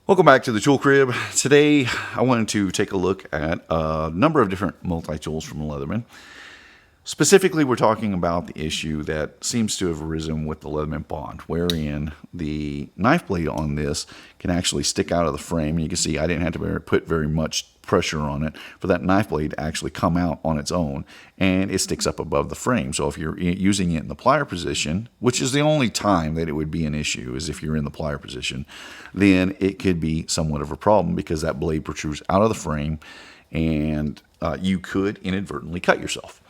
Welcome back to the Tool Crib. Today I wanted to take a look at a number of different multi-tools from Leatherman. Specifically, we're talking about the issue that seems to have arisen with the Leatherman Bond, wherein the knife blade on this can actually stick out of the frame. And you can see I didn't have to put very much pressure on it for that knife blade to actually come out on its own, and it sticks up above the frame. So if you're using it in the plier position, which is the only time that it would be an issue, is if you're in the plier position, then it could be somewhat of a problem because that blade protrudes out of the frame, and you could inadvertently cut yourself.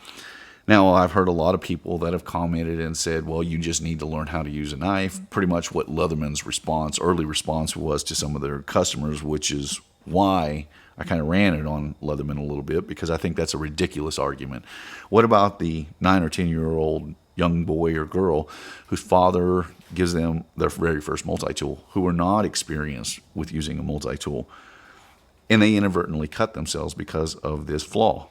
Now, I've heard a lot of people that have commented and said, well, you just need to learn how to use a knife. Pretty much what Leatherman's early response was to some of their customers, which is why I kind of ran it on Leatherman a little bit, because I think that's a ridiculous argument. What about the 9 or 10-year-old young boy or girl whose father gives them their very first multi-tool, who are not experienced with using a multi-tool, and they inadvertently cut themselves because of this flaw?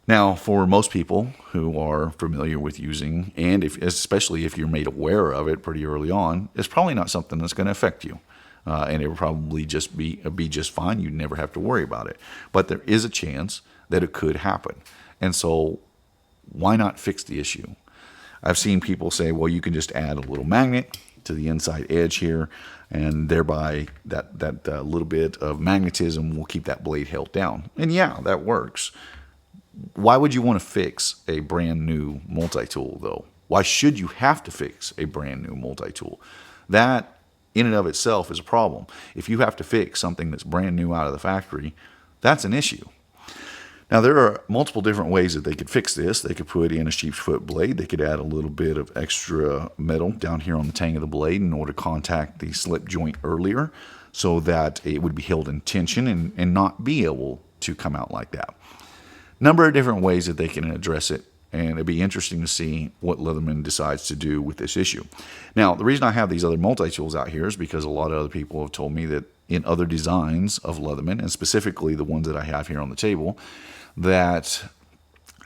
Now, for most people who are familiar with using, and especially if you're made aware of it pretty early on, it's probably not something that's going to affect you. And it will probably just be just fine. You'd never have to worry about it. But there is a chance that it could happen. And so why not fix the issue? I've seen people say, well, you can just add a little magnet to the inside edge here, and thereby that little bit of magnetism will keep that blade held down. And yeah, that works. Why would you want to fix a brand new multi-tool, though? Why should you have to fix a brand new multi-tool? That, in and of itself, is a problem. If you have to fix something that's brand new out of the factory, that's an issue. Now, there are multiple different ways that they could fix this. They could put in a sheep's foot blade. They could add a little bit of extra metal down here on the tang of the blade in order to contact the slip joint earlier so that it would be held in tension and not be able to come out like that. Number of different ways that they can address it, and it'd be interesting to see what Leatherman decides to do with this issue. Now, the reason I have these other multi-tools out here is because a lot of other people have told me that in other designs of Leatherman, and specifically the ones that I have here on the table, that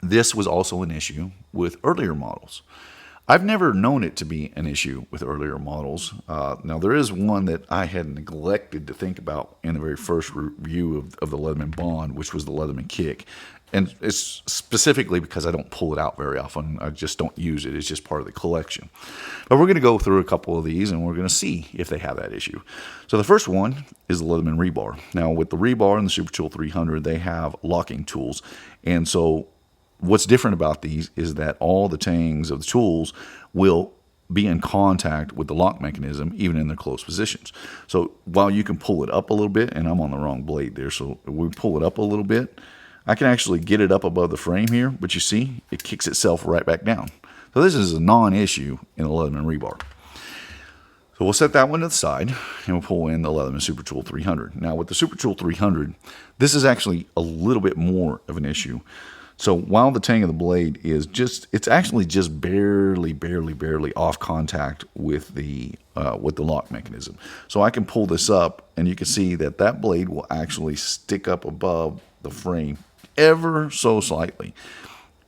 this was also an issue with earlier models. I've never known it to be an issue with earlier models. Now, there is one that I had neglected to think about in the very first review of the Leatherman Bond, which was the Leatherman Kick. And it's specifically because I don't pull it out very often. I just don't use it. It's just part of the collection. But we're going to go through a couple of these, and we're going to see if they have that issue. So the first one is the Leatherman rebar. Now, with the rebar and the Super Tool 300, they have locking tools. And so what's different about these is that all the tangs of the tools will be in contact with the lock mechanism, even in their closed positions. So while you can pull it up a little bit, and I'm on the wrong blade there, so we pull it up a little bit, I can actually get it up above the frame here, but you see, it kicks itself right back down. So this is a non-issue in the Leatherman rebar. So we'll set that one to the side, and we'll pull in the Leatherman Super Tool 300. Now with the Super Tool 300, this is actually a little bit more of an issue. So while the tang of the blade is it's actually just barely off contact with the lock mechanism. So I can pull this up, and you can see that that blade will actually stick up above the frame ever so slightly.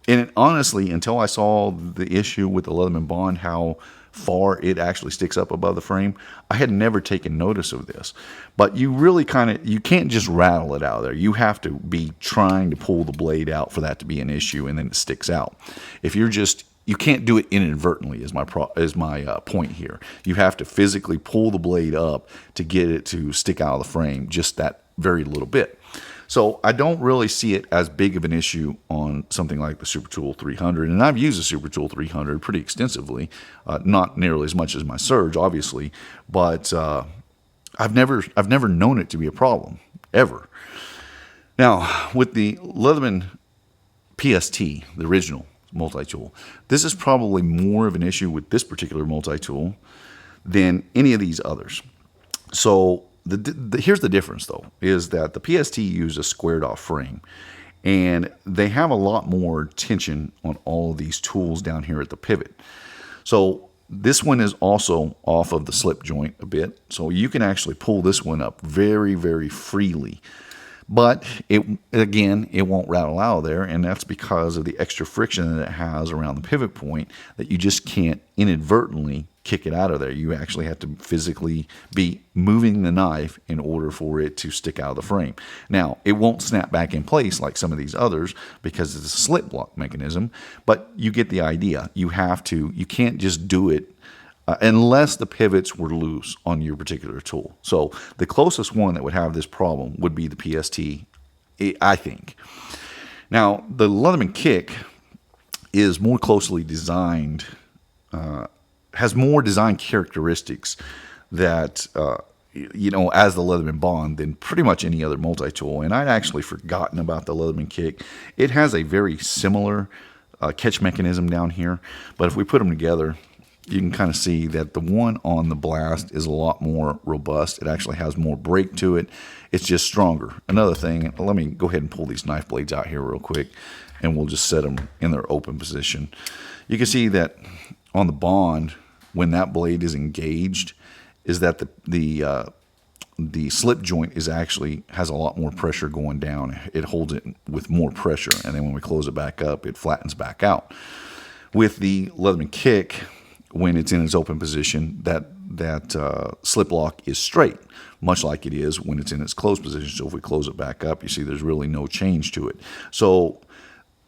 And honestly, until I saw the issue with the Leatherman Bond, how far it actually sticks up above the frame, I had never taken notice of this. But you really you can't just rattle it out of there. You have to be trying to pull the blade out for that to be an issue, and then it sticks out. If you can't do it inadvertently is my point here. You have to physically pull the blade up to get it to stick out of the frame, just that very little bit. So I don't really see it as big of an issue on something like the Super Tool 300. And I've used the Super Tool 300 pretty extensively, not nearly as much as my Surge, obviously, but I've never known it to be a problem, ever. Now, with the Leatherman PST, the original multi-tool, this is probably more of an issue with this particular multi-tool than any of these others. So here's the difference, though, is that the PST used a squared off frame, and they have a lot more tension on all of these tools down here at the pivot. So this one is also off of the slip joint a bit, so you can actually pull this one up very freely. But it won't rattle out of there, and that's because of the extra friction that it has around the pivot point that you just can't inadvertently kick it out of there. You actually have to physically be moving the knife in order for it to stick out of the frame. Now, it won't snap back in place like some of these others because it's a slip block mechanism, but you get the idea. You can't just do it unless the pivots were loose on your particular tool. So the closest one that would have this problem would be the PST, I think. Now, the Leatherman Kick is more closely designed, has more design characteristics that, as the Leatherman Bond than pretty much any other multi-tool. And I'd actually forgotten about the Leatherman Kick. It has a very similar catch mechanism down here, but if we put them together, you can kind of see that the one on the Blast is a lot more robust. It actually has more break to it. It's just stronger. Another thing, let me go ahead and pull these knife blades out here real quick, and we'll just set them in their open position. You can see that on the Bond, when that blade is engaged, is that the slip joint is actually has a lot more pressure going down. It holds it with more pressure, and then when we close it back up, it flattens back out. With the Leatherman Kick, when it's in its open position, that slip lock is straight, much like it is when it's in its closed position. So if we close it back up, you see there's really no change to it. So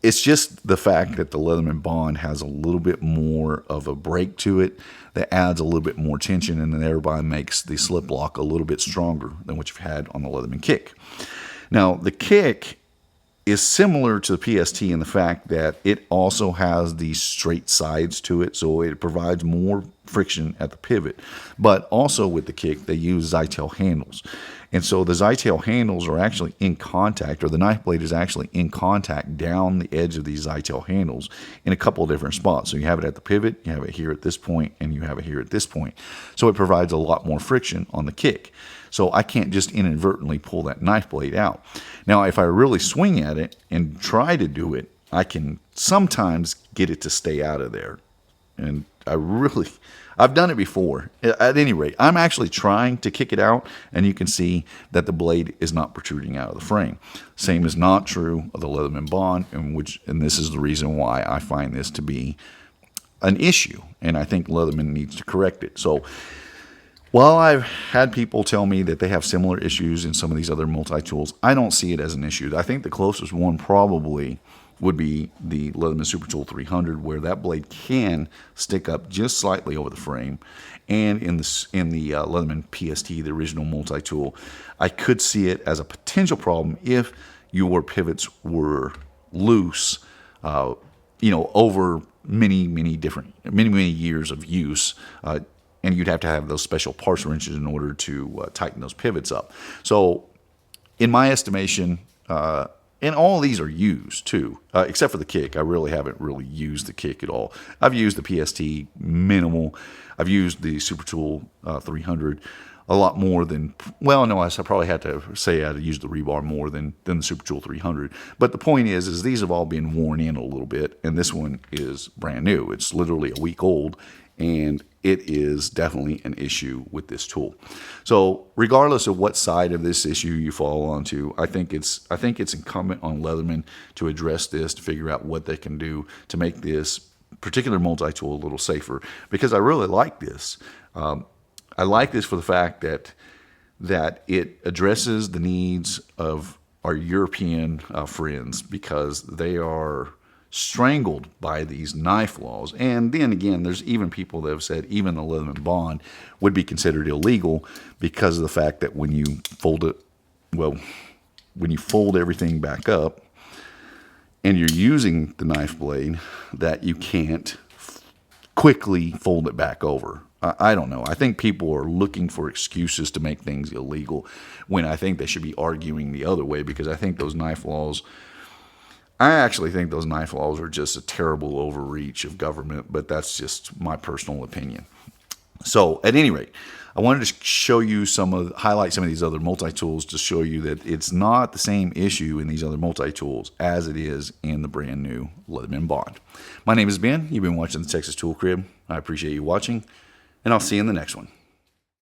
it's just the fact that the Leatherman Bond has a little bit more of a break to it that adds a little bit more tension, and then thereby makes the slip lock a little bit stronger than what you've had on the Leatherman Kick. Now, the Kick is similar to the PST in the fact that it also has these straight sides to it, so it provides more friction at the pivot. But also with the Kick, they use Zytail handles. And so the Zytail handles are actually in contact, or the knife blade is actually in contact down the edge of these Zytail handles in a couple of different spots. So you have it at the pivot, you have it here at this point, and you have it here at this point. So it provides a lot more friction on the Kick. So I can't just inadvertently pull that knife blade out. Now, if I really swing at it and try to do it, I can sometimes get it to stay out of there. And I've done it before. At any rate, I'm actually trying to kick it out, and you can see that the blade is not protruding out of the frame. Same is not true of the Leatherman Bond, and this is the reason why I find this to be an issue, and I think Leatherman needs to correct it. So while I've had people tell me that they have similar issues in some of these other multi-tools, I don't see it as an issue. I think the closest one probably would be the Leatherman Super Tool 300, where that blade can stick up just slightly over the frame. And in the Leatherman PST, the original multi-tool, I could see it as a potential problem if your pivots were loose, over many years of use. And you'd have to have those special parse wrenches in order to tighten those pivots up. So in my estimation, and all of these are used too, except for the Kick. I really haven't used the Kick at all. I've used the PST minimal. I've used the Super Tool 300 a lot more than, I probably had to say I'd used the rebar more than the Super Tool 300. But the point is these have all been worn in a little bit, and this one is brand new. It's literally a week old, and it is definitely an issue with this tool. So regardless of what side of this issue you fall onto, I think it's incumbent on Leatherman to address this, to figure out what they can do to make this particular multi-tool a little safer, because I really like this. I like this for the fact that it addresses the needs of our European friends, because they are strangled by these knife laws. And then again, there's even people that have said even the Leatherman Bond would be considered illegal because of the fact that when you fold everything back up and you're using the knife blade, that you can't quickly fold it back over. I don't know. I think people are looking for excuses to make things illegal, when I think they should be arguing the other way, because I think those knife laws, I actually think those knife laws are just a terrible overreach of government, but that's just my personal opinion. So at any rate, I wanted to highlight some of these other multi-tools to show you that it's not the same issue in these other multi-tools as it is in the brand new Leatherman Bond. My name is Ben. You've been watching the Texas Tool Crib. I appreciate you watching, and I'll see you in the next one.